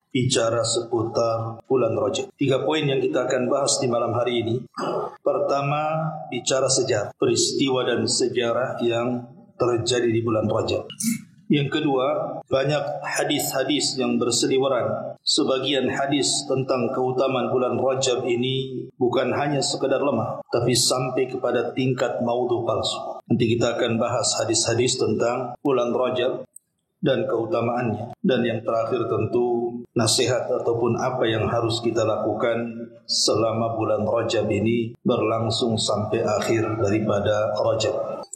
Bicara seputar bulan Rajab. 3 poin yang kita akan bahas di malam hari ini. Pertama, bicara sejarah, peristiwa dan sejarah yang terjadi di bulan Rajab. Yang kedua, banyak hadis-hadis yang berseliweran. Sebagian hadis tentang keutamaan bulan Rajab ini bukan hanya sekedar lemah, tapi sampai kepada tingkat maudhu palsu. Nanti kita akan bahas hadis-hadis tentang bulan Rajab dan keutamaannya. Dan yang terakhir tentu nasihat ataupun apa yang harus kita lakukan selama bulan Rajab ini berlangsung sampai akhir daripada Rajab.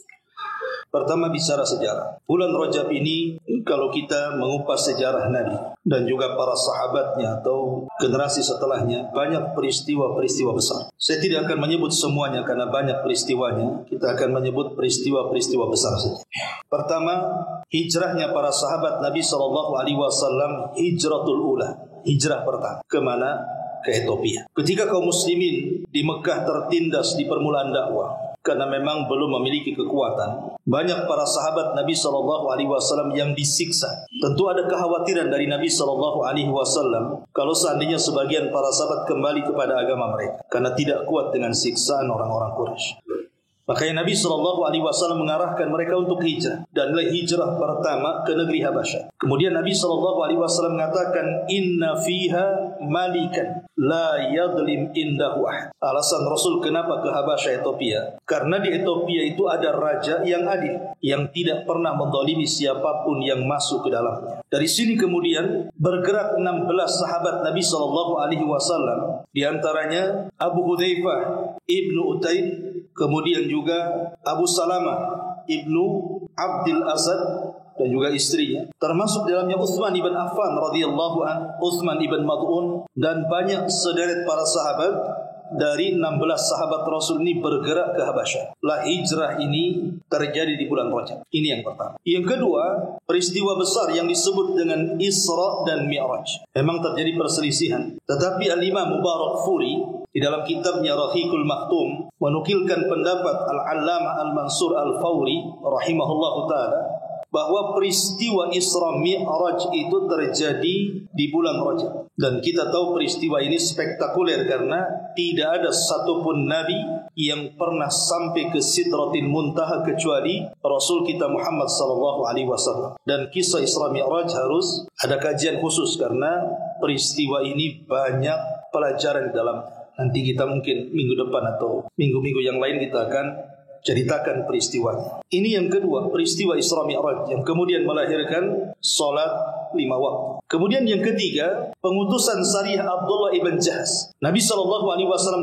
Pertama, bicara sejarah. Bulan Rajab ini, kalau kita mengupas sejarah Nabi dan juga para sahabatnya atau generasi setelahnya, banyak peristiwa-peristiwa besar. Saya tidak akan menyebut semuanya karena banyak peristiwanya. Kita akan menyebut peristiwa-peristiwa besar saja. Pertama, hijrahnya para sahabat Nabi SAW, hijratul ula, hijrah pertama. Kemana? Ke Ethiopia. Ketika kaum muslimin di Mekah tertindas di permulaan dakwah, karena memang belum memiliki kekuatan, banyak para sahabat Nabi SAW yang disiksa. Tentu ada kekhawatiran dari Nabi SAW kalau seandainya sebagian para sahabat kembali kepada agama mereka, karena tidak kuat dengan siksaan orang-orang Quraisy. Makanya Nabi SAW mengarahkan mereka untuk hijrah. Dan hijrah pertama ke negeri Habasyah. Kemudian Nabi SAW mengatakan, Inna fiha malikan la yadlim indahu ahad. Alasan Rasul kenapa ke Habasyah Ethiopia, karena di Ethiopia itu ada raja yang adil, yang tidak pernah menzalimi siapapun yang masuk ke dalamnya. Dari sini kemudian bergerak 16 sahabat Nabi SAW. Di antaranya Abu Hudzaifah Ibnu Utaib, kemudian juga Abu Salamah Ibnu Abdul Asad dan juga istrinya, termasuk dalamnya Utsman ibn Affan radhiyallahu an, Utsman ibn Mad'un, dan banyak sederet para sahabat. Dari 16 sahabat Rasul ini bergerak ke Habasyah. Lah hijrah ini terjadi di bulan Rajab. Ini yang pertama. Yang kedua, peristiwa besar yang disebut dengan Isra dan Mi'raj. Memang terjadi perselisihan, tetapi Al-Imam Mubarakfuri di dalam kitabnya Rahiqul Maktum menukilkan pendapat Al-Allamah Al-Mansur Al-Fawri rahimahullahu ta'ala bahwa peristiwa Isra Mi'raj itu terjadi di bulan Rajab. Dan kita tahu peristiwa ini spektakuler karena tidak ada satupun Nabi yang pernah sampai ke Sidratil Muntaha kecuali Rasul kita Muhammad SAW. Dan kisah Isra Mi'raj harus ada kajian khusus karena peristiwa ini banyak pelajaran di dalam. Nanti kita mungkin minggu depan atau minggu-minggu yang lain kita akan ceritakan peristiwanya. Ini yang kedua, peristiwa Isra Mi'raj yang kemudian melahirkan salat 5 waktu. Kemudian yang ketiga, pengutusan Sariyah Abdullah ibn Jahaz. Nabi SAW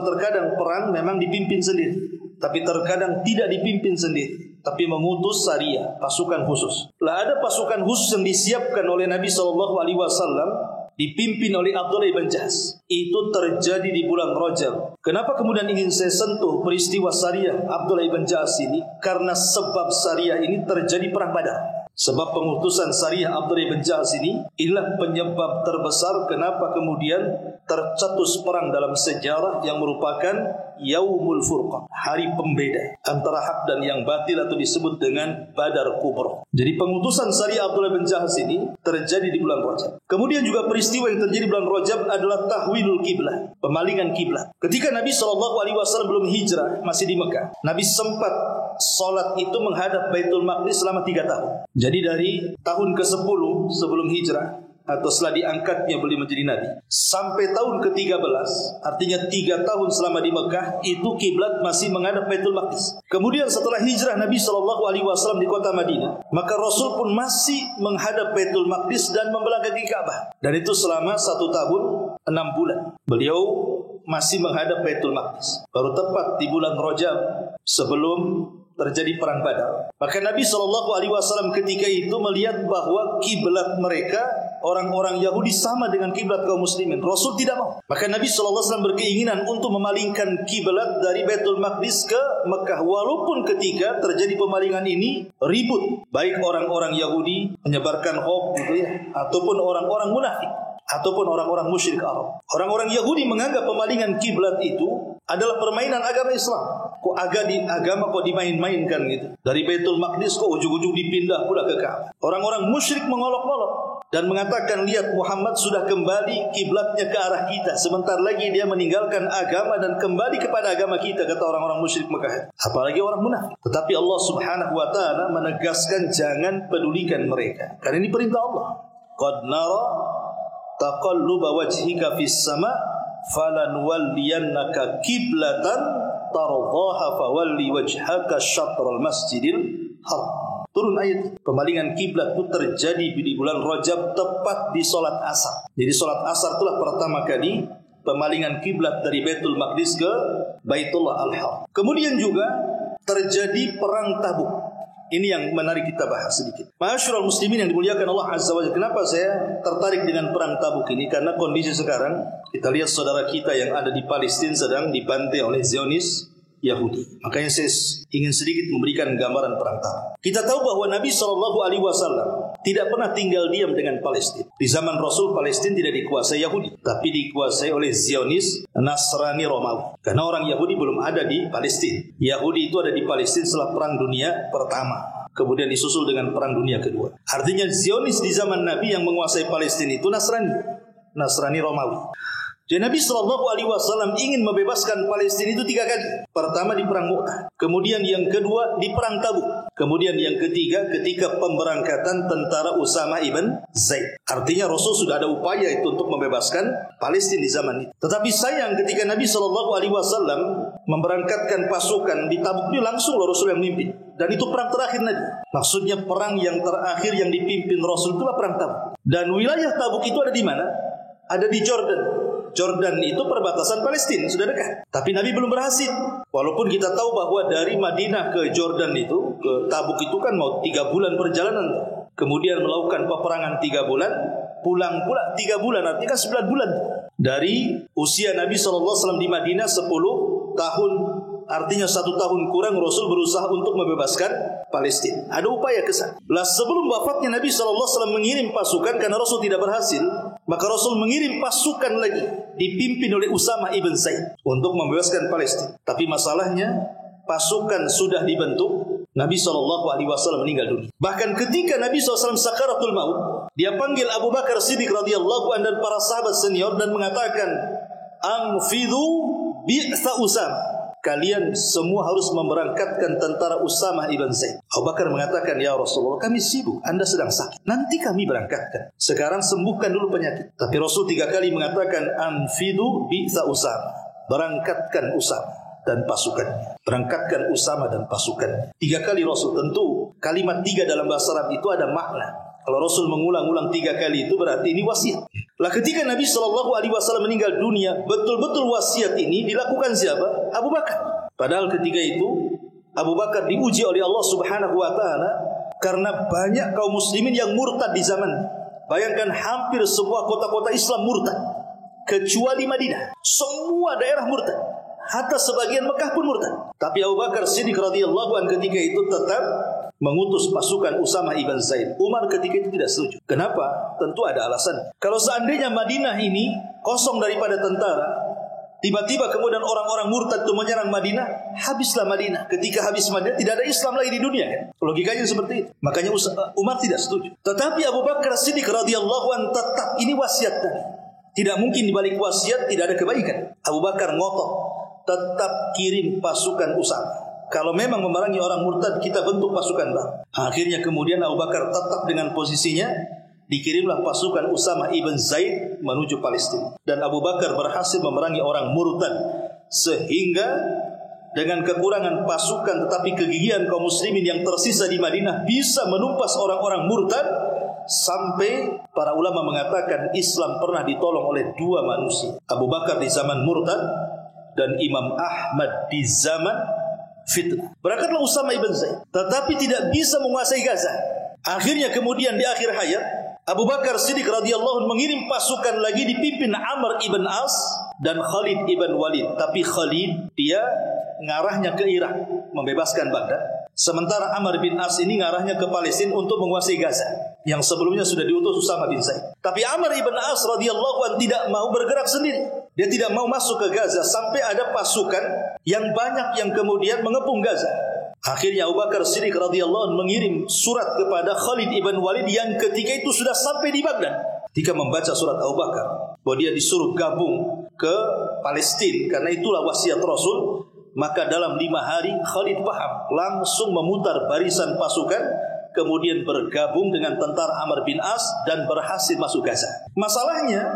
terkadang perang memang dipimpin sendiri, tapi terkadang tidak dipimpin sendiri, tapi mengutus Sariyah, pasukan khusus. Lah ada pasukan khusus yang disiapkan oleh Nabi SAW, dipimpin oleh Abdullah ibn Jahaz. Itu terjadi di bulan Rajab. Kenapa kemudian ingin saya sentuh peristiwa Sariyah Abdullah ibn Jahaz ini? Karena sebab Sariyah ini terjadi perang Badar. Sebab pengutusan Sariyah Abdullah ibn Jahaz ini inilah penyebab terbesar kenapa kemudian tercetus perang dalam sejarah yang merupakan Yaumul Furqan, hari pembeda antara hak dan yang batil, atau disebut dengan Badar Kubra. Jadi pengutusan Sariyah Abdullah bin Jahaz ini terjadi di bulan Rajab. Kemudian juga peristiwa yang terjadi di bulan Rajab adalah tahwilul kiblah, pemalingan kiblat. Ketika Nabi SAW belum hijrah, masih di Mekah, Nabi sempat salat itu menghadap Baitul Maqdis selama 3 tahun. Jadi dari tahun ke-10 sebelum hijrah atau setelah diangkatnya beliau menjadi Nabi sampai tahun ke-13, artinya 3 tahun selama di Mekah, itu kiblat masih menghadap Baitul Maqdis. Kemudian setelah hijrah Nabi SAW di kota Madinah, maka Rasul pun masih menghadap Baitul Maqdis dan membelakangi Ka'bah. Dan itu selama 1 tahun 6 bulan beliau masih menghadap Baitul Maqdis. Baru tepat di bulan Rajab sebelum terjadi perang Badar, maka Nabi SAW ketika itu melihat bahwa kiblat mereka orang-orang Yahudi sama dengan kiblat kaum muslimin. Rasul tidak mau. Maka Nabi SAW berkeinginan untuk memalingkan kiblat dari Baitul Maqdis ke Mekah. Walaupun ketika terjadi pemalingan ini ribut, baik orang-orang Yahudi menyebarkan hoax gitu ya, ataupun orang-orang munafik. ataupun orang-orang musyrik Arab. Orang-orang Yahudi menganggap pemalingan kiblat itu adalah permainan agama Islam. Kok agama kok dimain-mainkan gitu. Dari Baitul Maqdis kok ujung-ujung dipindah pula ke Ka'bah. Orang-orang musyrik mengolok-olok dan mengatakan, lihat Muhammad sudah kembali kiblatnya ke arah kita. Sebentar lagi dia meninggalkan agama dan kembali kepada agama kita, kata orang-orang musyrik Mekah. Apalagi orang munafik. Tetapi Allah Subhanahu wa taala menegaskan jangan pedulikan mereka. Karena ini perintah Allah. Qad nara taqalluba wajhika fis sama' falanwalliyannaka qiblatan tardaha fawalli wajhaka syatral masjidil haram. Turun ayat. Pemalingan kiblat itu terjadi di bulan Rajab tepat di salat asar. Jadi salat asar itulah pertama kali pemalingan kiblat dari Baitul Maqdis ke Baitullah Al-Haram. Kemudian juga terjadi perang Tabuk. Ini yang menarik kita bahas sedikit. Ma'asyiral muslimin yang dimuliakan Allah Azza wa Jalla. Kenapa saya tertarik dengan perang Tabuk ini? Karena kondisi sekarang kita lihat saudara kita yang ada di Palestina sedang dibantai oleh Zionis Yahudi. Makanya saya ingin sedikit memberikan gambaran perang Tabuk. Kita tahu bahwa Nabi SAW tidak pernah tinggal diam dengan Palestina. Di zaman Rasul, Palestina tidak dikuasai Yahudi, tapi dikuasai oleh Zionis Nasrani Romawi. Karena orang Yahudi belum ada di Palestina. Yahudi itu ada di Palestina setelah Perang Dunia Pertama, kemudian disusul dengan Perang Dunia Kedua. Artinya Zionis di zaman Nabi yang menguasai Palestina itu Nasrani Romawi. Jadi Nabi SAW ingin membebaskan Palestina itu 3 kali. Pertama di Perang Mu'tah, kemudian yang kedua di Perang Tabuk, kemudian yang ketiga ketika pemberangkatan tentara Usama ibn Zaid. Artinya Rasul sudah ada upaya itu untuk membebaskan Palestina di zaman itu. Tetapi sayang ketika Nabi SAW memberangkatkan pasukan di Tabuk, ini langsung Rasul yang memimpin. Dan itu perang terakhir Nabi. Maksudnya perang yang terakhir yang dipimpin Rasul itulah Perang Tabuk. Dan wilayah Tabuk itu ada di mana? Ada di Jordan. Jordan itu perbatasan Palestina, sudah dekat. Tapi Nabi belum berhasil. Walaupun kita tahu bahwa dari Madinah ke Jordan itu, ke Tabuk itu kan mau 3 bulan perjalanan. Kemudian melakukan peperangan 3 bulan, pulang pula 3 bulan, artinya kan 9 bulan. Dari usia Nabi SAW di Madinah 10 tahun, artinya 1 tahun kurang Rasul berusaha untuk membebaskan Palestina. Ada upaya kesana. Lah sebelum wafatnya Nabi SAW mengirim pasukan karena Rasul tidak berhasil, maka Rasul mengirim pasukan lagi dipimpin oleh Usama ibn Zaid untuk membebaskan Palestina. Tapi masalahnya pasukan sudah dibentuk, Nabi SAW meninggal dunia. Bahkan ketika Nabi SAW sakaratul maut, dia panggil Abu Bakar Siddiq radhiyallahu anhu dan para sahabat senior dan mengatakan, "Anfidhu bi'sa Usama." Kalian semua harus memberangkatkan tentara Usama ibn Zaid. Abu Bakar mengatakan, "Ya Rasulullah, kami sibuk, Anda sedang sakit. Nanti kami berangkatkan. Sekarang sembuhkan dulu penyakit." Tapi Rasul 3 kali mengatakan, "Anfidu bi'sa Usama." Berangkatkan Usama dan pasukannya. Berangkatkan Usama dan pasukannya. 3 kali Rasul. Tentu kalimat 3 dalam bahasa Arab itu ada makna. Kalau Rasul mengulang-ulang 3 kali itu berarti ini wasiat. Lah ketika Nabi SAW meninggal dunia, betul-betul wasiat ini dilakukan siapa? Abu Bakar. Padahal ketika itu Abu Bakar diuji oleh Allah Subhanahu wa taala karena banyak kaum muslimin yang murtad di zaman. Bayangkan hampir semua kota-kota Islam murtad kecuali Madinah. Semua daerah murtad. Hatta sebagian Mekah pun murtad. Tapi Abu Bakar Siddiq radhiyallahu anhu ketika itu tetap mengutus pasukan Usama ibn Zaid. Umar ketika itu tidak setuju. Kenapa? Tentu ada alasan. Kalau seandainya Madinah ini kosong daripada tentara, tiba-tiba kemudian orang-orang murtad itu menyerang Madinah, habislah Madinah. Ketika habis Madinah, tidak ada Islam lagi di dunia, kan? Logikanya seperti itu. Makanya Umar tidak setuju. Tetapi Abu Bakar Siddiq radhiyallahu anhu tetap, ini wasiat tadi. Tidak mungkin dibalik wasiat tidak ada kebaikan. Abu Bakar ngotot, tetap kirim pasukan Usama. Kalau memang memerangi orang murtad, kita bentuk pasukan baru. Akhirnya kemudian Abu Bakar tetap dengan posisinya, dikirimlah pasukan Usama ibn Zaid menuju Palestina. Dan Abu Bakar berhasil memerangi orang murtad. Sehingga dengan kekurangan pasukan tetapi kegigihan kaum muslimin yang tersisa di Madinah bisa menumpas orang-orang murtad. Sampai para ulama mengatakan Islam pernah ditolong oleh 2 manusia. Abu Bakar di zaman murtad dan Imam Ahmad di zaman fitnah. Berangkatlah Usama ibn Zaid, tetapi tidak bisa menguasai Gaza. Akhirnya kemudian di akhir hayat Abu Bakar Siddiq radhiyallahu anhu mengirim pasukan lagi dipimpin Amr ibn As dan Khalid ibn Walid. Tapi Khalid dia ngarahnya ke Irak membebaskan Baghdad, sementara Amr bin As ini ngarahnya ke Palestina untuk menguasai Gaza. yang sebelumnya sudah diutus Usama bin Zaid. Tapi Amr ibn As radhiyallahu anhu tidak mau bergerak sendiri. Dia tidak mau masuk ke Gaza sampai ada pasukan yang banyak yang kemudian mengepung Gaza. Akhirnya Abu Bakar Siddiq radhiyallahu anhu mengirim surat kepada Khalid ibn Walid yang ketika itu sudah sampai di Baghdad. Ketika membaca surat Abu Bakar bahwa dia disuruh gabung ke Palestina karena itulah wasiat Rasul, maka dalam 5 hari Khalid paham, langsung memutar barisan pasukan, kemudian bergabung dengan tentara Amr bin As dan berhasil masuk Gaza. Masalahnya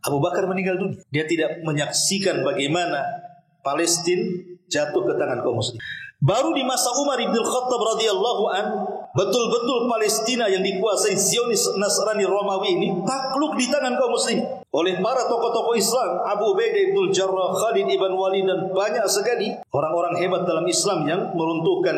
Abu Bakar meninggal dunia. Dia tidak menyaksikan bagaimana Palestina jatuh ke tangan kaum muslim. Baru di masa Umar ibn Khattab radhiyallahu an, betul-betul Palestina yang dikuasai Zionis Nasrani Romawi ini takluk di tangan kaum muslim oleh para tokoh-tokoh Islam, Abu Ubaidah ibn Jarrah, Khalid ibn Walid, dan banyak sekali orang-orang hebat dalam Islam yang meruntuhkan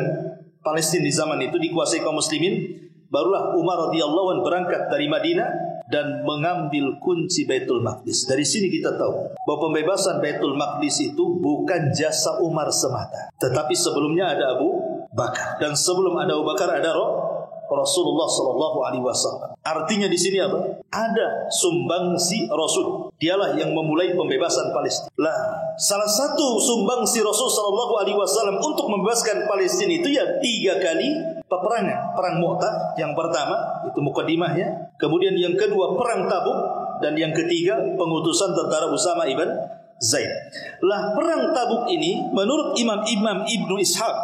Palestina di zaman itu dikuasai kaum muslimin. Barulah Umar radhiyallahu an berangkat dari Madinah dan mengambil kunci Baitul Maqdis. Dari sini kita tahu bahwa pembebasan Baitul Maqdis itu bukan jasa Umar semata, tetapi sebelumnya ada Abu Bakar, dan sebelum ada Abu Bakar ada Rasulullah sallallahu alaihi wasallam. Artinya di sini apa? Ada sumbangsi Rasul. Dialah yang memulai pembebasan Palestina. Lah, salah satu sumbangsi Rasul sallallahu alaihi wasallam untuk membebaskan Palestina itu ya 3 kali peperangan. Perang Mu'tah yang pertama, itu mukaddimahnya. Kemudian yang kedua perang Tabuk, dan yang ketiga pengutusan tentara Usama ibn Zaid. Lah, perang Tabuk ini menurut Imam Ibnu Ishaq,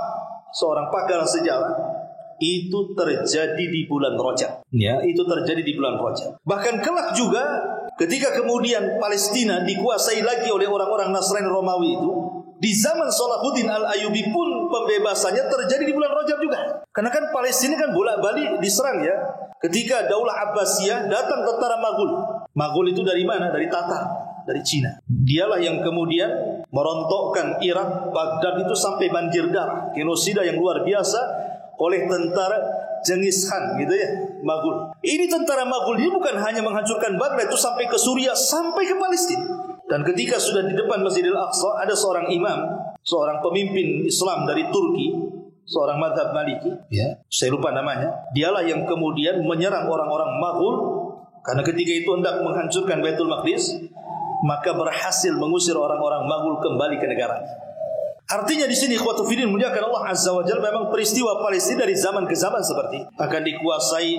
seorang pakar sejarah, itu terjadi di bulan Rajab. Ya, itu terjadi di bulan Rajab. Bahkan kelak juga ketika kemudian Palestina dikuasai lagi oleh orang-orang Nasrani Romawi itu, di zaman Salahuddin Al-Ayyubi pun pembebasannya terjadi di bulan Rajab juga. Karena kan Palestina kan bolak-balik diserang ya. Ketika Daulah Abbasiyah datang tentara Maghul. Maghul itu dari mana? Dari Tatar, dari Cina. Dialah yang kemudian merontokkan Irak, Baghdad itu sampai banjir darah, genosida yang luar biasa oleh tentara Genghis Khan gitu ya, Maghul. Ini tentara Maghul ini bukan hanya menghancurkan Baghdad, itu sampai ke Suriah, sampai ke Palestina. Dan ketika sudah di depan Masjidil Aqsa, ada seorang imam, seorang pemimpin Islam dari Turki, seorang mazhab Maliki, ya, saya lupa namanya. Dialah yang kemudian menyerang orang-orang Maghul, karena ketika itu hendak menghancurkan Baitul Maqdis, maka berhasil mengusir orang-orang Maghul kembali ke negaranya. Artinya di sini ikhwatu fillah muliakan Allah Azza wa Jalla, memang peristiwa Palestina dari zaman ke zaman seperti akan dikuasai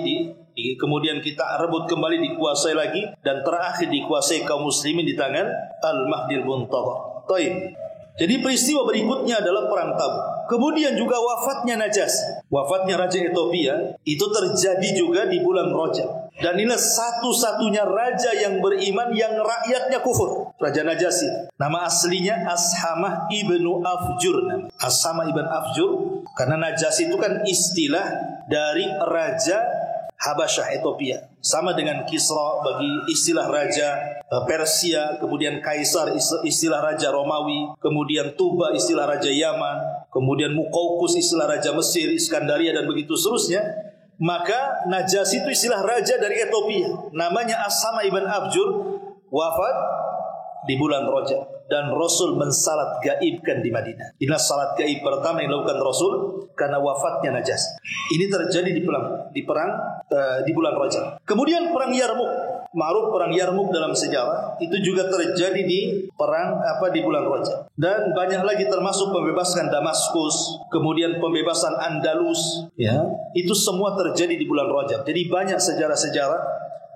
kemudian kita rebut kembali, dikuasai lagi, dan terakhir dikuasai kaum muslimin di tangan Al-Mahdil Muntadhar. Baik. Jadi peristiwa berikutnya adalah perang Tabuk. Kemudian juga wafatnya Najasyi. Wafatnya Raja Ethiopia itu terjadi juga di bulan Rajab. Dan inilah satu-satunya raja yang beriman yang rakyatnya kufur. Raja Najasyi. Nama aslinya Ashamah ibnu Afjur. Ashamah ibn Afjur. Karena Najasyi itu kan istilah dari Raja Habasyah Ethiopia. Sama dengan Kisra bagi istilah Raja Persia, kemudian Kaisar istilah Raja Romawi, kemudian Tuba istilah Raja Yaman, kemudian Muqawqis istilah Raja Mesir, Iskandaria, dan begitu seterusnya. Maka Najasyi itu istilah raja dari Ethiopia. Namanya Ashamah ibn Afjur, wafat di bulan Rajab, dan Rasul mensalat gaibkan di Madinah. Inilah salat gaib pertama yang dilakukan Rasul karena wafatnya Najasyi. Ini terjadi di bulan Rajab. Kemudian perang Yarmuk, ma'ruf perang Yarmuk dalam sejarah, itu juga terjadi di bulan Rajab. Dan banyak lagi termasuk pembebasan Damaskus, kemudian pembebasan Andalus, ya. Itu semua terjadi di bulan Rajab. Jadi banyak sejarah-sejarah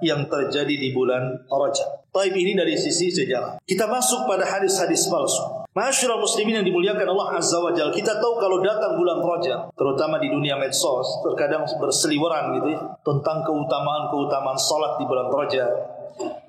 yang terjadi di bulan Rajab. Taib ini dari sisi sejarah. Kita masuk pada hadis-hadis palsu. Ma'asyiral muslimin yang dimuliakan Allah Azza wa Jalla, kita tahu kalau datang bulan Rajab, terutama di dunia medsos, terkadang berseliweran gitu ya, tentang keutamaan salat di bulan Rajab,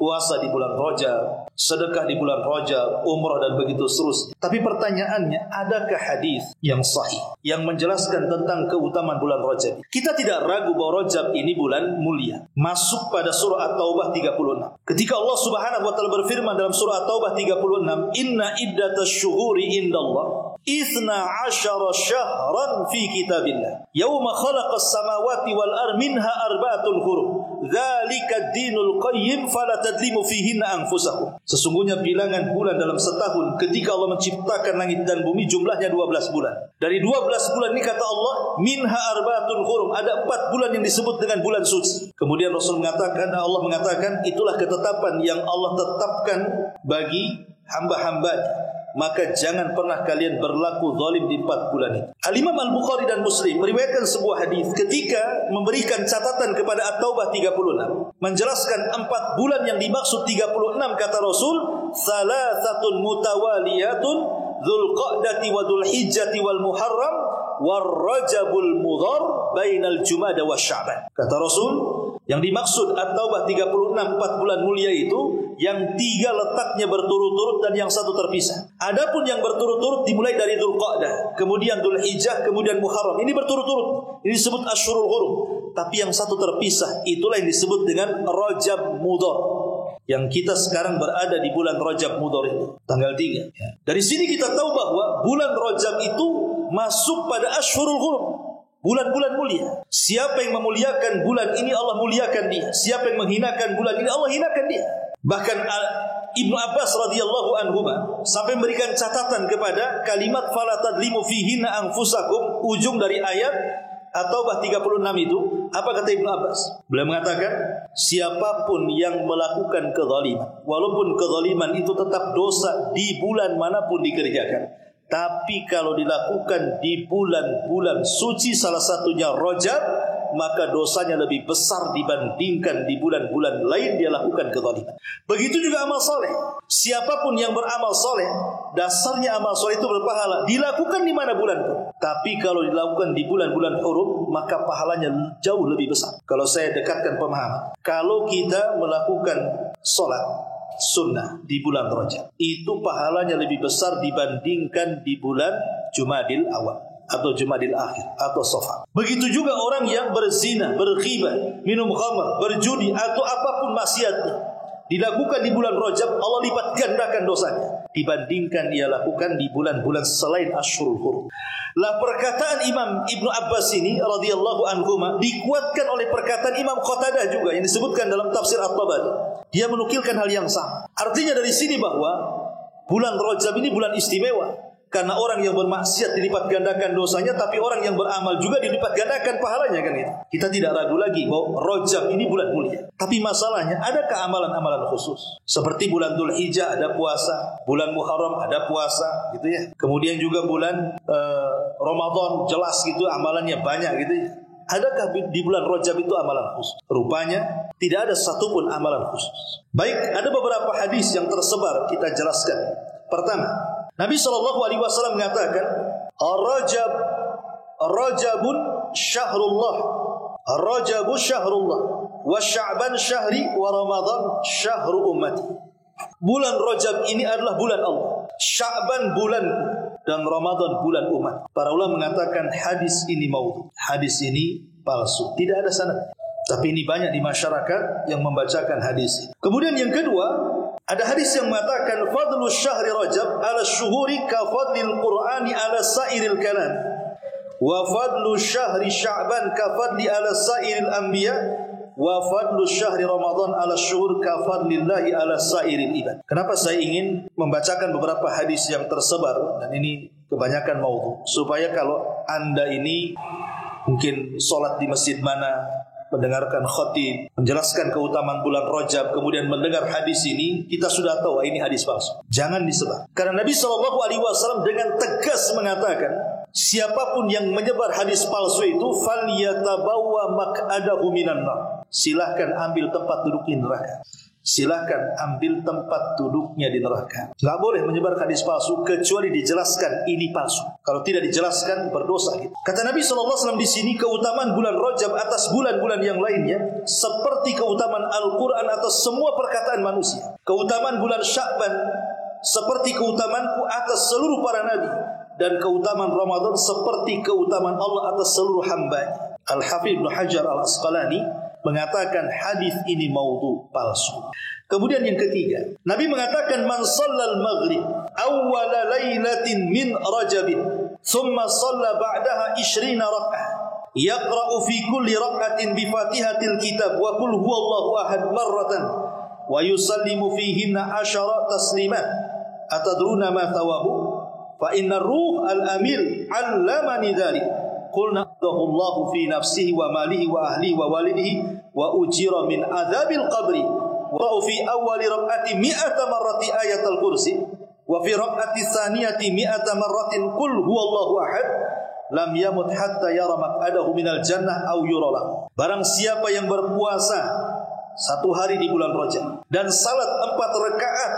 puasa di bulan Rajab, sedekah di bulan Rajab, umrah, dan begitu seterusnya. Tapi pertanyaannya, adakah hadis yang sahih yang menjelaskan tentang keutamaan bulan Rajab? Kita tidak ragu bahwa Rajab ini bulan mulia. Masuk pada surah At-Taubah 36. Ketika Allah Subhanahu wa taala berfirman dalam surah At-Taubah 36, "Inna iddatasy-syuhuri indallah 12 syahran fi kitabillah. Yauma khalaqas samawati wal ardh minha arba'atul hurum. dzalika dinul qayyim fala tadlimu fihinna anfusakum. Sesungguhnya bilangan bulan dalam setahun ketika Allah menciptakan langit dan bumi jumlahnya 12 bulan. Dari 12 bulan ini kata Allah, minha arbaatun hurum, ada 4 bulan yang disebut dengan bulan suci. Kemudian Allah mengatakan itulah ketetapan yang Allah tetapkan bagi hamba-hambanya. Maka jangan pernah kalian berlaku zalim di 4 bulan itu. Al-Imam Al-Bukhari dan Muslim meriwayatkan sebuah hadis ketika memberikan catatan kepada At-Taubah 36, menjelaskan 4 bulan yang dimaksud 36 kata Rasul, salasatun mutawaliyatun Dzulqa'dati wa Dzulhijjati wal Muharram war Rajabul Mudhar bainal Jumada wa Sya'ban. Kata Rasul, yang dimaksud At-Taubah 36 4 bulan mulia itu yang 3 letaknya berturut-turut dan yang 1 terpisah. Adapun yang berturut-turut dimulai dari Dzulqa'dah, kemudian Dzulhijjah, kemudian Muharram. Ini berturut-turut. Ini disebut Asyhurul Hurum. Tapi yang 1 terpisah, itulah yang disebut dengan Rajab Mudhar. Yang kita sekarang berada di bulan Rajab Mudhar ini, tanggal 3. Dari sini kita tahu bahwa bulan Rajab itu masuk pada Asyhurul Hurum, bulan-bulan mulia. Siapa yang memuliakan bulan ini, Allah muliakan dia. Siapa yang menghinakan bulan ini, Allah hinakan dia. Bahkan Ibnu Abbas radhiyallahu anhu sampai memberikan catatan kepada kalimat fala tadlimu fihinna anfusakum, ujung dari ayat At-Taubah 36 itu. Apa kata Ibnu Abbas? Beliau mengatakan, siapapun yang melakukan kezaliman, walaupun kezaliman itu tetap dosa di bulan manapun dikerjakan, tapi kalau dilakukan di bulan-bulan suci, salah satunya Rajab, maka dosanya lebih besar dibandingkan di bulan-bulan lain dia lakukan kezaliman. Begitu juga amal soleh. Siapapun yang beramal soleh, dasarnya amal soleh itu berpahala, dilakukan di mana bulan pun. Tapi kalau dilakukan di bulan-bulan hurum, maka pahalanya jauh lebih besar. Kalau saya dekatkan pemahaman, kalau kita melakukan sholat sunnah di bulan Rajab, itu pahalanya lebih besar dibandingkan di bulan Jumadil Awal atau Jumadil Akhir atau Safar. Begitu juga orang yang berzina, berghibah, minum khamar, berjudi atau apapun maksiatnya, dilakukan di bulan Rajab, Allah lipat gandakan dosanya dibandingkan ia lakukan di bulan-bulan selain Asyhurul Hurum. Lah perkataan Imam Ibnu Abbas ini radhiyallahu anhu dikuatkan oleh perkataan Imam Qatadah juga yang disebutkan dalam tafsir At-Tabari. Dia menukilkan hal yang sama. Artinya dari sini bahwa bulan Rajab ini bulan istimewa. Karena orang yang bermaksiat dilipat gandakan dosanya, tapi orang yang beramal juga dilipat gandakan pahalanya, kan itu. Kita tidak ragu lagi bahwa Rajab ini bulan mulia. Tapi masalahnya, adakah amalan-amalan khusus? Seperti bulan Dzulhijjah ada puasa, bulan Muharram ada puasa, gitu ya. Kemudian juga bulan Ramadan jelas gitu amalannya banyak, gitu ya. Adakah di bulan Rajab itu amalan khusus? Rupanya tidak ada satupun amalan khusus. Baik, ada beberapa hadis yang tersebar kita jelaskan. Pertama, Nabi SAW mengatakan, Rajabun syahrullah, Rajabu syahrullah, wa Sya'ban syahri, wa Ramadan syahru ummati. Bulan Rajab ini adalah bulan Allah, Sya'ban bulan, dan Ramadan bulan umat. Para ulama mengatakan hadis ini maudhu, hadis ini palsu, tidak ada sanad. Tapi ini banyak di masyarakat yang membacakan hadis. Kemudian yang kedua, ada hadis yang mengatakan fadlu syahri Rajab ala syuhuri ka fadlil Qur'ani ala sairil kalam, wa fadlu syahri Sya'ban ka fadli ala sairil anbiya, wa fadlu syahri Ramadan ala syuhur ka fadlillahi ala sairil ibad. Kenapa saya ingin membacakan beberapa hadis yang tersebar, dan ini kebanyakan maudhu, supaya kalau Anda ini mungkin sholat di masjid mana, mendengarkan khatib menjelaskan keutamaan bulan Rajab, kemudian mendengar hadis ini, kita sudah tahu ini hadis palsu. Jangan disebar. Karena Nabi SAW dengan tegas mengatakan, siapapun yang menyebar hadis palsu itu, falyatabawwa maq'adahu minan nar. Silahkan ambil tempat duduk di neraka. Silahkan ambil tempat duduknya di neraka. Tidak boleh menyebar hadis palsu kecuali dijelaskan ini palsu. Kalau tidak dijelaskan berdosa. Gitu. Kata Nabi SAW di sini, keutamaan bulan Rajab atas bulan-bulan yang lainnya seperti keutamaan Al-Quran atas semua perkataan manusia. Keutamaan bulan Sya'ban seperti keutamaanku atas seluruh para nabi, dan keutamaan Ramadan seperti keutamaan Allah atas seluruh hamba. Al-Hafidh Ibnu Hajar Al-Asqalani mengatakan hadis ini maudhu, palsu. Kemudian yang ketiga, Nabi mengatakan man shallal maghrib awwala lailatin min Rajabin thumma shalla ba'daha 20 rak'ah yaqra'u fi kulli rak'atin bi Fatihatil kitab wa qul huwallahu ahad marratan wa yusallimu fihinna 10 taslimat. Atadruna ma thawabu? Fa inna ruh al-amil 'allamani dzalik. Qulna Allahu fi nafsihi wa malihi wa ahlihi wa walidihi wa ujira min adzabil qabri. Wa fi awwali rak'ati 100 marrati ayatul kursi wa fi rak'ati tsaniyati 100 marratin qul huwallahu ahad lam yamut hatta yara maq'adahu minal jannah aw yurala. Barang siapa yang berpuasa 1 hari di bulan Rajab dan salat 4 rakaat,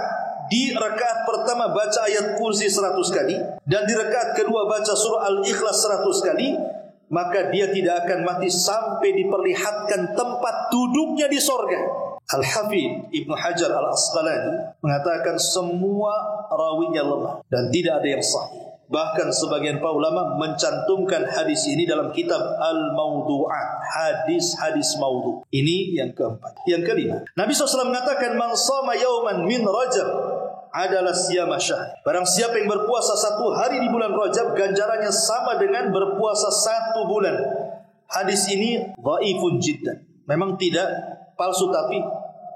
di rakaat pertama baca ayat kursi 100 kali dan di rakaat kedua baca surah Al-Ikhlas 100 kali, maka dia tidak akan mati sampai diperlihatkan tempat duduknya di sorga. Al-Hafidh Ibnu Hajar Al-Asqalani mengatakan semua rawinya lemah dan tidak ada yang sahih. Bahkan sebagian para ulama mencantumkan hadis ini dalam kitab Al-Mawdu'at, hadis-hadis maudhu. Ini yang keempat. Yang kelima, Nabi SAW mengatakan man shama yauman min Rajab adalah siyama syahr. Barang siapa yang berpuasa 1 hari di bulan Rajab, ganjarannya sama dengan berpuasa 1 bulan. Hadis ini dhaifun jiddan. Memang tidak palsu, tapi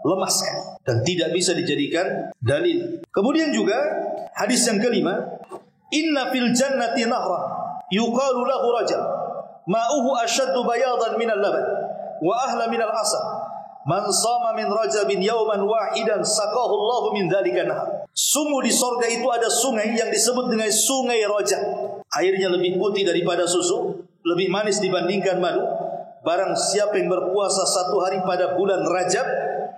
lemah sekali dan tidak bisa dijadikan dalil. Kemudian juga hadis yang kelima, inna fil jannati nahra yuqalu lahu Rajab ma'uhu ashaddu bayadan minal laban wa ahla minal asal man sama min Rajabin yawman wahidan saqahu Allahu min dzalika nahar. Sungguh di sorga itu ada sungai yang disebut dengan sungai Rajab. Airnya lebih putih daripada susu, lebih manis dibandingkan madu. Barang siapa yang berpuasa 1 hari pada bulan Rajab,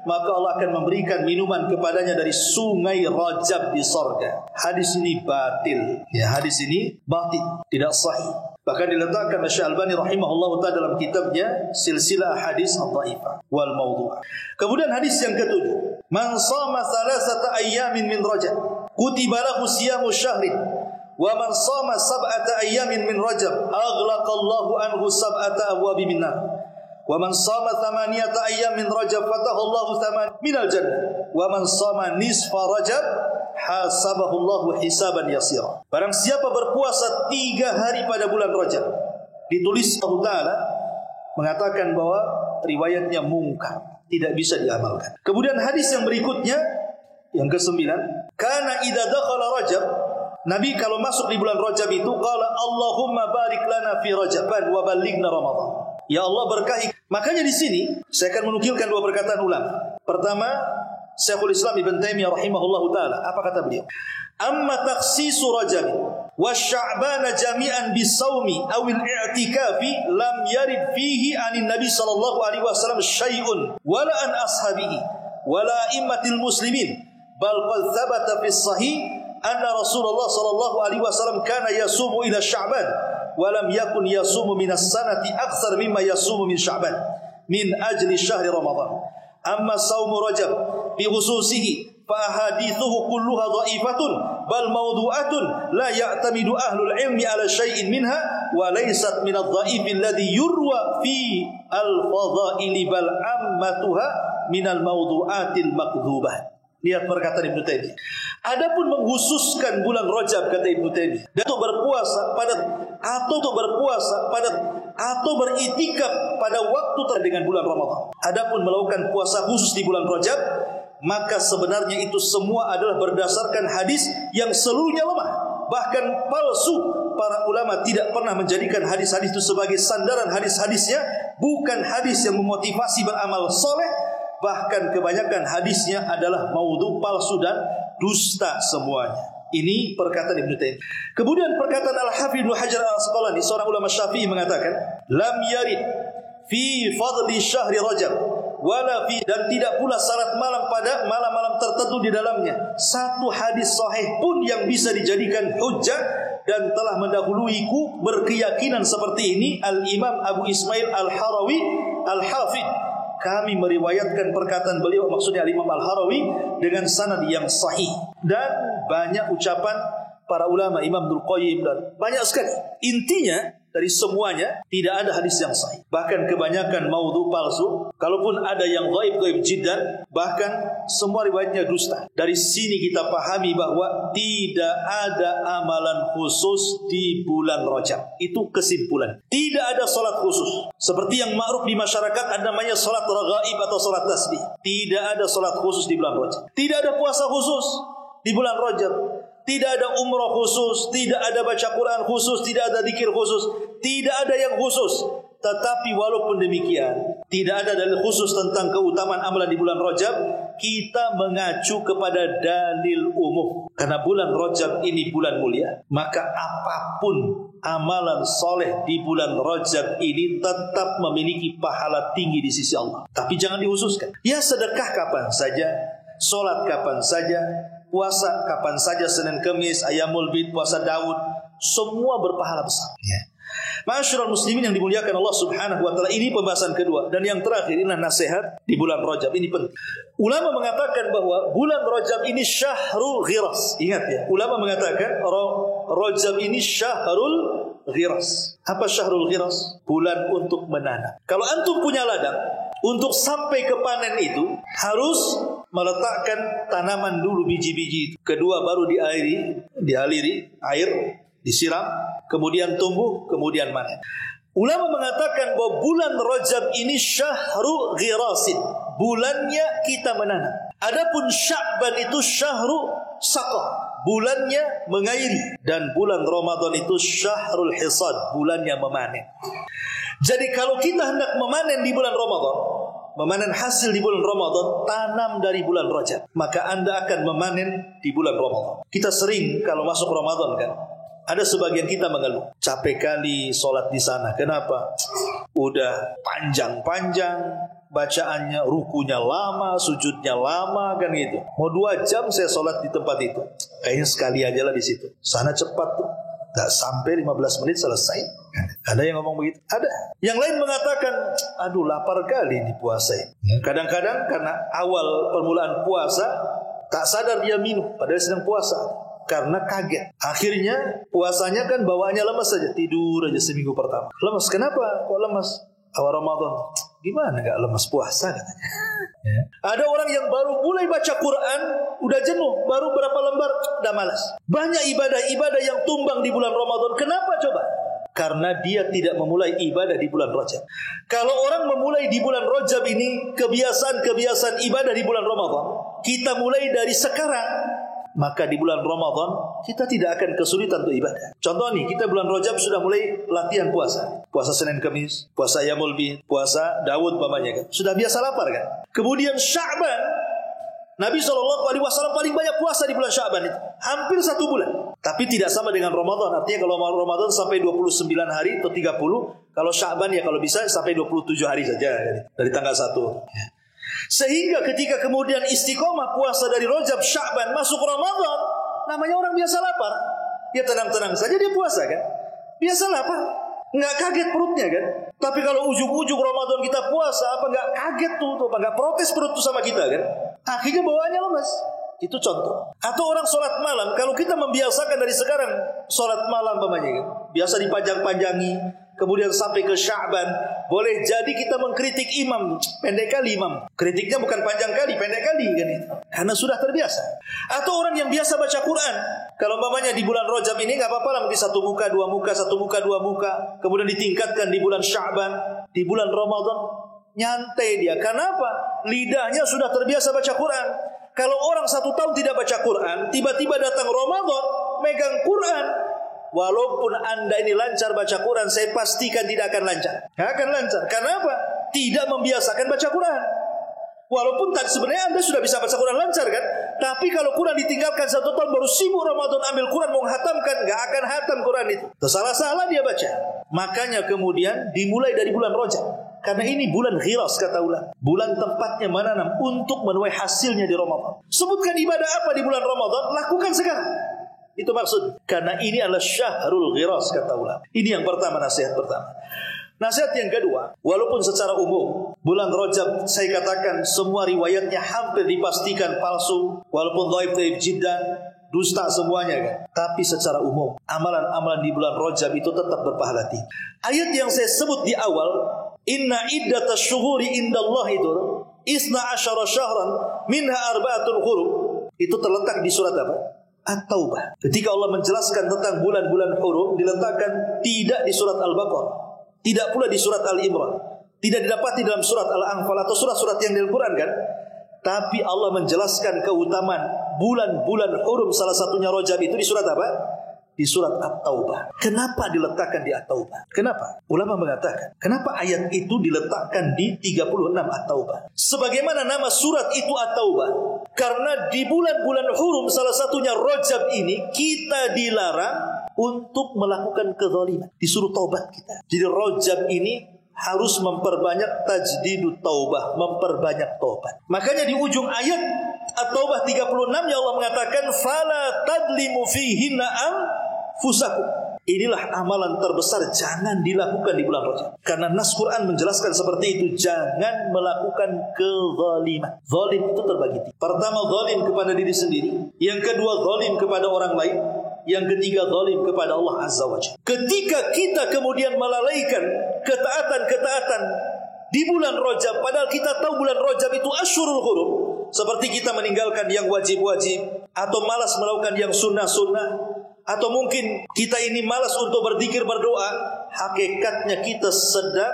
maka Allah akan memberikan minuman kepadanya dari sungai Rajab di sorga. Hadis ini batil. Ya, hadis ini batil, tidak sahih. Bahkan diletakkan oleh Syekh Albani rahimahullah ta'ala dalam kitabnya Silsilah Hadis Ad-Dhaifah wal Mawdu'ah. Kemudian hadis yang ketujuh, man shama 3 ayyamin min Rajab kutiba lahu siyamu syahrin wa man shama 7 ayyamin min Rajab aghlaqallahu anhu 7 abwabi min nar. Wa man shama 8 ayyam min Rajab fataha Allahu 8 minal jannah. Wa man shama nisfa Rajab hasabahu Allahu hisaban yasira. Barang siapa berpuasa 3 hari pada bulan Rajab, ditulis Allah Ta'ala mengatakan bahwa riwayatnya mungkar, tidak bisa diamalkan. Kemudian hadis yang berikutnya, yang ke-9, kana idza dakhala Rajab, Nabi kalau masuk di bulan Rajab itu qala Allahumma barik lana fi Rajaban wa ballighna Ramadan. Ya Allah berkahi. Makanya di sini saya akan menukilkan 2 perkataan ulama. Pertama, Syekhul Islam Ibn Taimiyah rahimahullahu taala, apa kata beliau? Amma takhsisu Rajab wa Sya'ban jami'an bisawmi aw al-i'tikafi lam yarid fihi 'anil Nabi sallallahu alaihi wasallam syai'un wala an ashabihi wala a'immatil muslimin bal qad thabata fi sahih anna Rasulullah sallallahu alaihi wasallam kana yasumu ila Sya'ban wa lam yakun yasumu minas sanati akthar mimma yasumu min Sya'ban min ajli syahri Ramadan. Amma saumu Rajab bi khususihi fa ahadithuhu kulluha dha'ifatun bal mawdu'atun la ya'tamidu ahlul ilmi ala syai'in minha wa laysat min adh-dha'if alladhi yurwa fi al-fadha'il bal ammatuha min al-mawdu'atil makdzubah. Lihat perkataan Ibnu Taimiyah. Adapun mengkhususkan bulan Rajab, kata Ibnu Taimiyah, dan berpuasa pada atau beritikaf pada waktu dengan bulan Ramadan. Adapun melakukan puasa khusus di bulan Rajab, maka sebenarnya itu semua adalah berdasarkan hadis yang seluruhnya lemah, bahkan palsu. Para ulama tidak pernah menjadikan hadis-hadis itu sebagai sandaran hadis-hadisnya, bukan hadis yang memotivasi beramal soleh. Bahkan kebanyakan hadisnya adalah maudhu, palsu dan dusta semuanya. Ini perkataan Ibnu Taimiyah. Kemudian perkataan Al-Hafidh Ibnu Hajar Al-Asqalani, seorang ulama Syafi'i, mengatakan, lam yarid fi fadli syahri Rajab wala fi, dan tidak pula salat malam pada malam-malam tertentu di dalamnya satu hadis sahih pun yang bisa dijadikan hujjah, dan telah mendahuluiku berkeyakinan seperti ini Al-Imam Abu Ismail Al-Harawi Al-Hafidh. Kami meriwayatkan perkataan beliau, maksudnya Al-Imam Al-Harawi, dengan sanad yang sahih. Dan banyak ucapan para ulama, Imam Ibnul Qayyim, dan banyak sekali. Intinya, dari semuanya tidak ada hadis yang sahih. Bahkan kebanyakan maudhu palsu. Kalaupun ada yang dhaif jiddan, bahkan semua riwayatnya dusta. Dari sini kita pahami bahwa tidak ada amalan khusus di bulan Rajab. Itu kesimpulan. Tidak ada salat khusus. Seperti yang ma'ruf di masyarakat ada namanya salat raghaib atau salat tasbih. Tidak ada salat khusus di bulan Rajab. Tidak ada puasa khusus di bulan Rajab. Tidak ada umrah khusus, tidak ada baca Quran khusus, tidak ada zikir khusus, tidak ada yang khusus. Tetapi walaupun demikian, tidak ada dalil khusus tentang keutamaan amalan di bulan Rajab, kita mengacu kepada dalil umum. Karena bulan Rajab ini bulan mulia, maka apapun amalan soleh di bulan Rajab ini tetap memiliki pahala tinggi di sisi Allah. Tapi jangan dikhususkan. Ya sedekah kapan saja, sholat kapan saja, puasa kapan saja, Senin Kemis, Ayamul Bid, puasa Daud, semua berpahala besar. Ya. Ma'asyiral muslimin yang dimuliakan Allah Subhanahu wa taala, ini pembahasan kedua dan yang terakhir inilah nasihat di bulan Rajab. Ini penting. Ulama mengatakan bahwa bulan Rajab ini syahrul ghiras. Ingat ya, ulama mengatakan Rajab ini syahrul ghiras. Apa syahrul ghiras? Bulan untuk menanam. Kalau antum punya ladang, untuk sampai ke panen itu harus meletakkan tanaman dulu, biji-biji. Kedua baru dialiri air, disiram, kemudian tumbuh, kemudian panen. Ulama mengatakan bahwa bulan Rajab ini syahru ghirasin, bulannya kita menanam. Adapun Sya'ban itu syahru saqah, bulannya mengairi. Dan bulan Ramadan itu syahrul hisad, bulannya memanen. Jadi kalau kita hendak memanen di bulan Ramadan, memanen hasil di bulan Ramadan, tanam dari bulan Rajab, maka Anda akan memanen di bulan Ramadan. Kita sering kalau masuk Ramadan kan, ada sebagian kita mengeluh, capek kali sholat di sana. Kenapa? Udah panjang-panjang bacaannya, rukunya lama, sujudnya lama kan gitu. Mau 2 jam saya sholat di tempat itu, kayaknya sekali aja lah di situ. Sana cepat tuh, gak sampai 15 menit selesai. Ada yang ngomong begitu? Ada. Yang lain mengatakan, aduh lapar kali ini puasa. Kadang-kadang karena awal permulaan puasa, tak sadar dia minum padahal sedang puasa. Karena kaget. Akhirnya puasanya kan bawaannya lemas saja. Tidur aja seminggu pertama. Lemas. Kenapa kok lemas? Awal Ramadan. Gimana gak lemas puasa katanya. Ya. Ada orang yang baru mulai baca Quran, udah jenuh, baru berapa lembar, udah malas. Banyak ibadah-ibadah yang tumbang di bulan Ramadan. Kenapa coba? Karena dia tidak memulai ibadah di bulan Rajab. Kalau orang memulai di bulan Rajab ini kebiasaan-kebiasaan ibadah di bulan Ramadan, kita mulai dari sekarang, maka di bulan Ramadan kita tidak akan kesulitan untuk ibadah. Contoh nih, kita bulan Rajab sudah mulai latihan puasa. Puasa Senin Kemis, puasa Ayamul Bid, puasa Daud umpamanya kan. Sudah biasa lapar kan. Kemudian Sya'ban, Nabi SAW paling banyak puasa di bulan Sya'ban itu. Hampir 1 bulan. Tapi tidak sama dengan Ramadan. Artinya kalau Ramadan sampai 29 hari atau 30. Kalau Sya'ban ya kalau bisa sampai 27 hari saja. Dari tanggal 1. Sehingga ketika kemudian istiqomah puasa dari Rajab, Sya'ban, masuk Ramadan, namanya orang biasa lapar. Ya tenang-tenang saja dia puasa kan. Biasa lapar. Nggak kaget perutnya kan. Tapi kalau ujung-ujung Ramadan kita puasa, apa nggak kaget tuh, apa nggak protes perut tuh sama kita kan. Akhirnya bawaannya lemas. Itu contoh. Atau orang sholat malam, kalau kita membiasakan dari sekarang sholat malam umpamanya kan, biasa dipanjang-panjangi, kemudian sampai ke Sya'ban, boleh jadi kita mengkritik imam, pendek kali imam. Kritiknya bukan panjang kali, pendek kali kan itu. Karena sudah terbiasa. Atau orang yang biasa baca Quran, kalau umpamanya di bulan Rajab ini nggak apa-apa lah, mungkin 1 muka, 2 muka, 1 muka, 2 muka, kemudian ditingkatkan di bulan Sya'ban, di bulan Ramadan nyantai dia. Kenapa? Lidahnya sudah terbiasa baca Quran. Kalau orang 1 tahun tidak baca Quran, tiba-tiba datang Ramadan, megang Quran, walaupun Anda ini lancar baca Quran, saya pastikan tidak akan lancar. Tidak akan lancar. Kenapa? Tidak membiasakan baca Quran. Walaupun sebenarnya Anda sudah bisa baca Quran lancar kan? Tapi kalau Quran ditinggalkan 1 tahun, baru sibuk Ramadan ambil Quran mau menghatamkan, nggak akan hatam Quran itu. Salah-salah dia baca. Makanya kemudian dimulai dari bulan Rajab. Karena ini bulan ghiras kata ulama. Bulan tempatnya menanam untuk menuai hasilnya di Ramadan. Sebutkan ibadah apa di bulan Ramadan, lakukan sekarang. Itu maksud. Karena ini adalah syahrul ghiras kata ulama. Ini yang pertama, nasihat pertama. Nasihat yang kedua, walaupun secara umum bulan Rajab saya katakan semua riwayatnya hampir dipastikan palsu, walaupun dhaif jiddan, dusta semuanya kan. Tapi secara umum, amalan-amalan di bulan Rajab itu tetap berpahala tinggi. Ayat yang saya sebut di awal, inna iddatash syuhuri indallah itu, isna asyara syahran minha arba'atul hurum, itu terletak di surat apa? At-Taubah. Ketika Allah menjelaskan tentang bulan-bulan hurum, diletakkan tidak di surat Al-Baqarah, tidak pula di surat Al-Imran, tidak didapati dalam surat Al-Anfal atau surat-surat yang di Al-Quran kan. Tapi Allah menjelaskan keutamaan bulan-bulan hurum, salah satunya Rajab itu di surat apa? Di surat At-Taubah. Kenapa diletakkan di At-Taubah? Kenapa? Ulama mengatakan, kenapa ayat itu diletakkan di 36 At-Taubah? Sebagaimana nama surat itu At-Taubah, karena di bulan-bulan hurum, salah satunya Rajab ini, kita dilarang untuk melakukan kezaliman. Disuruh taubat kita. Jadi Rajab ini harus memperbanyak tajdidut taubah, memperbanyak taubat. Makanya di ujung ayat At-Taubah 36 ya Allah mengatakan fala tadlimu fihinna anfusakum. Inilah amalan terbesar, jangan dilakukan di bulan Rajab. Karena nas Quran menjelaskan seperti itu, jangan melakukan kezaliman. Zalim itu terbagi tiga. Pertama, zalim kepada diri sendiri. Yang kedua, zalim kepada orang lain. Yang ketiga, zalim kepada Allah Azza wa Jalla. Ketika kita kemudian melalaikan ketaatan-ketaatan di bulan Rajab, padahal kita tahu bulan Rajab itu Asyhurul Hurum, seperti kita meninggalkan yang wajib-wajib, atau malas melakukan yang sunnah-sunnah, atau mungkin kita ini malas untuk berzikir, berdoa, hakikatnya kita sedang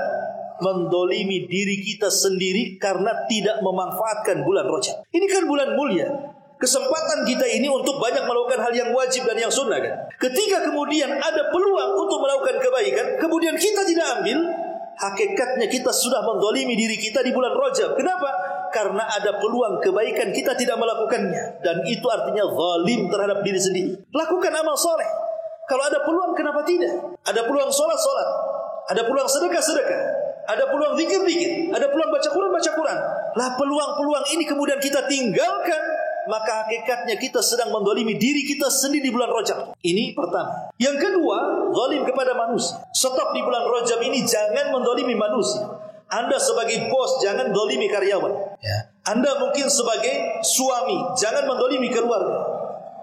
mendolimi diri kita sendiri karena tidak memanfaatkan bulan Rajab. Ini kan bulan mulia, kesempatan kita ini untuk banyak melakukan hal yang wajib dan yang sunnah kan. Ketika kemudian ada peluang untuk melakukan kebaikan, kemudian kita tidak ambil, hakikatnya kita sudah mendolimi diri kita di bulan Rajab. Kenapa? Karena ada peluang kebaikan, kita tidak melakukannya. Dan itu artinya zalim terhadap diri sendiri. Lakukan amal soleh. Kalau ada peluang, kenapa tidak? Ada peluang sholat, ada peluang sedekah, ada peluang zikir, ada peluang baca Quran. Lah peluang-peluang ini kemudian kita tinggalkan, maka hakikatnya kita sedang mendolimi diri kita sendiri di bulan Rajab. Ini pertama. Yang kedua, zalim kepada manusia. Stop di bulan Rajab ini, jangan mendolimi manusia. Anda sebagai bos, jangan dolimi karyawan. Anda mungkin sebagai suami, jangan mendolimi keluarga,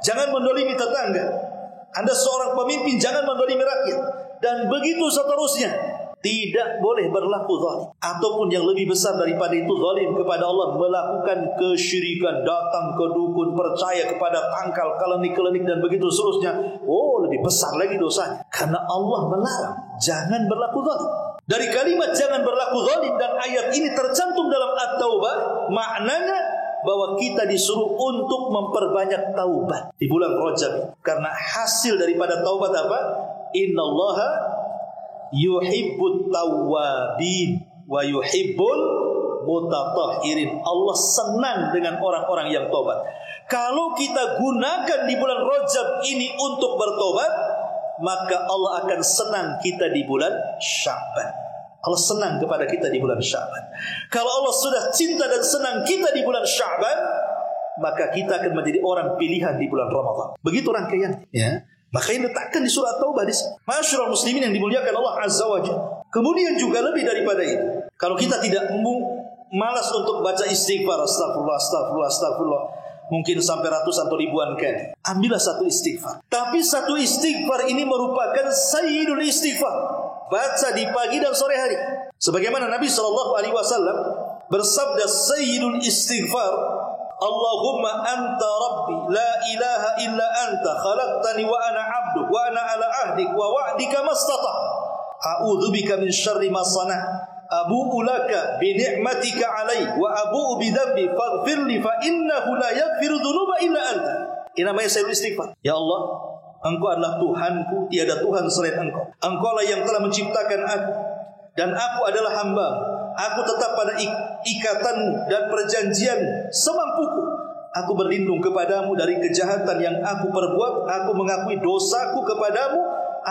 jangan mendolimi tetangga. Anda seorang pemimpin, jangan mendolimi rakyat. Dan begitu seterusnya. Tidak boleh berlaku zalim. Ataupun yang lebih besar daripada itu, zalim kepada Allah, melakukan kesyirikan, datang ke dukun, percaya kepada tangkal, kelenik-kelenik dan begitu seterusnya. Oh, lebih besar lagi dosanya. Karena Allah melarang, jangan berlaku zalim. Dari kalimat jangan berlaku zalim dan ayat ini tercantum dalam At-Taubah, maknanya bahwa kita disuruh untuk memperbanyak taubat di bulan Rajab. Karena hasil daripada taubat apa? Innallaha yuhibbut tawwabin wa yuhibbul mutatahhirin. Allah senang dengan orang-orang yang tobat. Kalau kita gunakan di bulan Rajab ini untuk bertobat, maka Allah akan senang kita di bulan Sya'ban. Allah senang kepada kita di bulan Sya'ban. Kalau Allah sudah cinta dan senang kita di bulan Sya'ban, maka kita akan menjadi orang pilihan di bulan Ramadan. Begitu rangkaian, ya. Makanya letakkan di surah Taubah di sini. Masyarul muslimin yang dimuliakan Allah Azza wa Jalla. Kemudian juga lebih daripada itu, kalau kita tidak malas untuk baca istighfar, astagfirullah, mungkin sampai ratusan atau ribuan kali, ambillah satu istighfar. Tapi satu istighfar ini merupakan sayyidul istighfar. Baca di pagi dan sore hari. Sebagaimana Nabi SAW bersabda, sayyidul istighfar, Allahumma anta rabbi la ilaha illa anta khalaqtani wa ana abduk wa ana ala ahdik wa wa'dika mastata' a'udzu bika min syarri ma sana' abu'u laka bi ni'matika 'alai wa abu'u bi dhanbi faghfirli fa innahu la yaghfiru dzunuba illa anta. Ini namanya sayyidul istighfar. Ya Allah, Engkau adalah Tuhanku, tiada Tuhan selain Engkau. Engkaulah yang telah menciptakan aku dan aku adalah hamba. Aku tetap pada ikatanmu dan perjanjianmu semampuku. Aku berlindung kepadamu dari kejahatan yang aku perbuat. Aku mengakui dosaku kepadamu.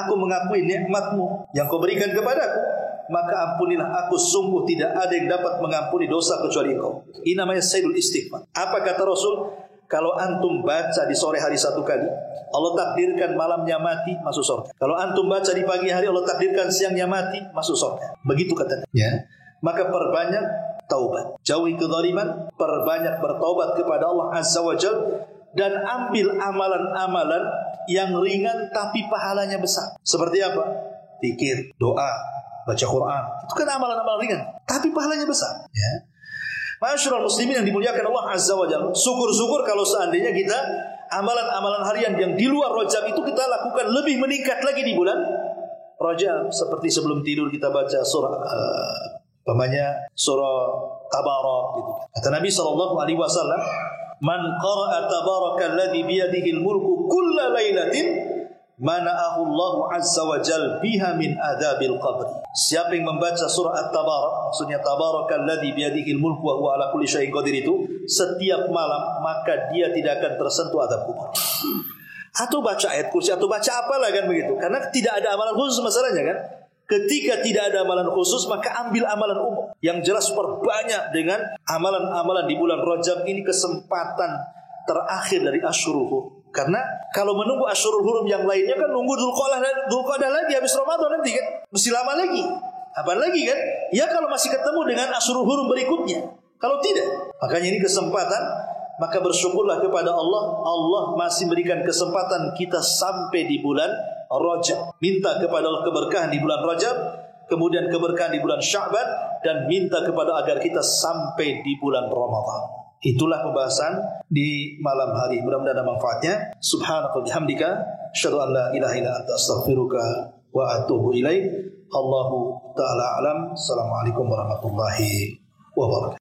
Aku mengakui nikmatmu yang kau berikan kepadaku. Maka ampunilah aku, sungguh tidak ada yang dapat mengampuni dosa kecuali Engkau. Ini namanya sayyidul istighfar. Apa kata Rasul? Kalau antum baca di sore hari satu kali, Allah takdirkan malamnya mati, masuk surga. Kalau antum baca di pagi hari, Allah takdirkan siangnya mati, masuk surga. Begitu katanya. Ya. Maka perbanyak taubat, jauhi kezaliman, perbanyak bertaubat kepada Allah Azza wa Jalla. dan ambil amalan-amalan yang ringan tapi pahalanya besar. Seperti apa? Zikir, doa, baca Quran. Itu kan amalan-amalan ringan tapi pahalanya besar, ya. Ma'asyiral muslimin yang dimuliakan Allah Azza wa Jalla, syukur-syukur kalau seandainya kita amalan-amalan harian yang di luar Rajab itu kita lakukan lebih meningkat lagi di bulan Rajab. Seperti sebelum tidur kita baca surah Tabarak gitu. Kata Nabi SAW, man qara'a tabarakalladzi biyadihil mulku kulla lailatin mana'ahu Allah Azza wa Jalla biha min adzabil qabr. Siapa yang membaca surah At-Tabarak, maksudnya tabarakalladzi biyadihil mulku wa huwa ala kulli syai'in qadir, itu setiap malam, maka dia tidak akan tersentuh azab kubur. Atau baca ayat kursi, atau baca apalah kan begitu. Karena tidak ada amalan khusus masalahnya kan. Ketika tidak ada amalan khusus, maka ambil amalan umum. Yang jelas perbanyak dengan amalan-amalan di bulan Rajab ini, kesempatan terakhir dari Asyurul Hurum. Karena kalau menunggu Asyurul Hurum yang lainnya kan nunggu Dzulqa'dah lagi habis Ramadan nanti kan. Mesti lama lagi. Apa lagi kan? Ya kalau masih ketemu dengan Asyurul Hurum berikutnya. Kalau tidak, makanya ini kesempatan. Maka bersyukurlah kepada Allah. Allah masih berikan kesempatan kita sampai di bulan Rajab. Minta kepada Allah keberkahan di bulan Rajab, kemudian keberkahan di bulan Sya'ban, dan minta kepada agar kita sampai di bulan Ramadan. Itulah pembahasan di malam hari. Mudah-mudahan ada manfaatnya. Subhanaka bihamdika asyhadu an la ilaha illa anta astaghfiruka wa atubu ilaik. Allahu ta'ala alam. Assalamualaikum warahmatullahi wabarakatuh.